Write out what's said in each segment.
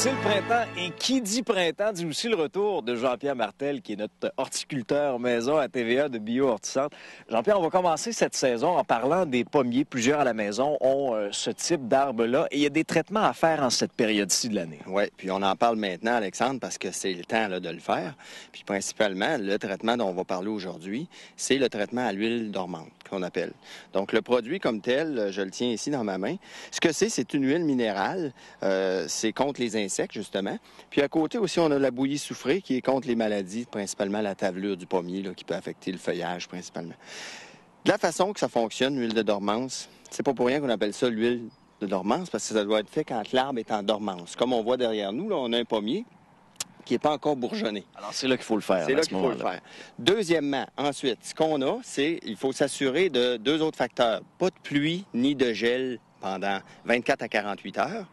C'est le printemps et qui dit printemps dit aussi le retour de Jean-Pierre Martel, qui est notre horticulteur maison à TVA de Bio Horticentre. Jean-Pierre, on va commencer cette saison en parlant des pommiers. Plusieurs à la maison ont ce type d'arbre-là et il y a des traitements à faire en cette période-ci de l'année. Oui, puis on en parle maintenant, Alexandre, parce que c'est le temps là, de le faire. Puis principalement, le traitement dont on va parler aujourd'hui, c'est le traitement à l'huile dormante qu'on appelle. Donc le produit comme tel, je le tiens ici dans ma main. Ce que c'est une huile minérale. C'est contre les insectes, justement. Puis à côté aussi, on a la bouillie soufrée qui est contre les maladies, principalement la tavelure du pommier, là, qui peut affecter le feuillage principalement. De la façon que ça fonctionne, l'huile de dormance, c'est pas pour rien qu'on appelle ça l'huile de dormance, parce que ça doit être fait quand l'arbre est en dormance. Comme on voit derrière nous, là, on a un pommier qui n'est pas encore bourgeonné. Alors, c'est là qu'il faut le faire. C'est là qu'il faut le faire. Deuxièmement, ensuite, ce qu'on a, c'est il faut s'assurer de deux autres facteurs. Pas de pluie ni de gel pendant 24 à 48 heures.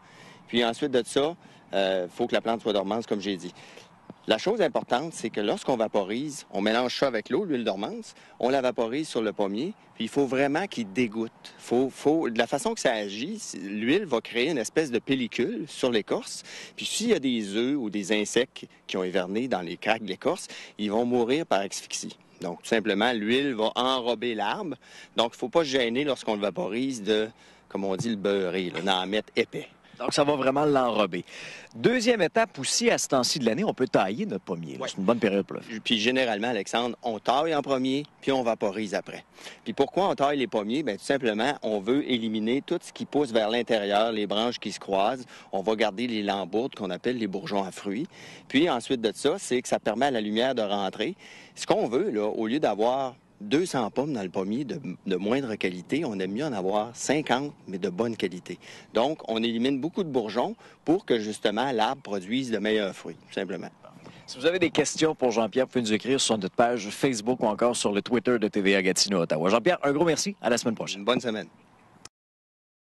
Puis ensuite de ça, il faut que la plante soit dormante, comme j'ai dit. La chose importante, c'est que lorsqu'on vaporise, on mélange ça avec l'eau, l'huile dormance, on la vaporise sur le pommier, puis il faut vraiment qu'il dégoûte. De la façon que ça agit, l'huile va créer une espèce de pellicule sur l'écorce, puis s'il y a des œufs ou des insectes qui ont hiverné dans les craques de l'écorce, ils vont mourir par asphyxie. Donc, tout simplement, l'huile va enrober l'arbre. Donc, il ne faut pas se gêner lorsqu'on le vaporise de, comme on dit, le beurrer, d'en mettre épais. Donc, ça va vraiment l'enrober. Deuxième étape aussi, à ce temps-ci de l'année, on peut tailler notre pommier. Ouais. C'est une bonne période pour le faire. Puis généralement, Alexandre, on taille en premier, puis on vaporise après. Puis pourquoi on taille les pommiers? Bien, tout simplement, on veut éliminer tout ce qui pousse vers l'intérieur, les branches qui se croisent. On va garder les lambourdes qu'on appelle les bourgeons à fruits. Puis ensuite de ça, c'est que ça permet à la lumière de rentrer. Ce qu'on veut, là, au lieu d'avoir 200 pommes dans le pommier de moindre qualité, on aime mieux en avoir 50, mais de bonne qualité. Donc, on élimine beaucoup de bourgeons pour que, justement, l'arbre produise de meilleurs fruits, tout simplement. Si vous avez des questions pour Jean-Pierre, vous pouvez nous écrire sur notre page Facebook ou encore sur le Twitter de TVA Gatineau Ottawa. Jean-Pierre, un gros merci. À la semaine prochaine. Bonne semaine.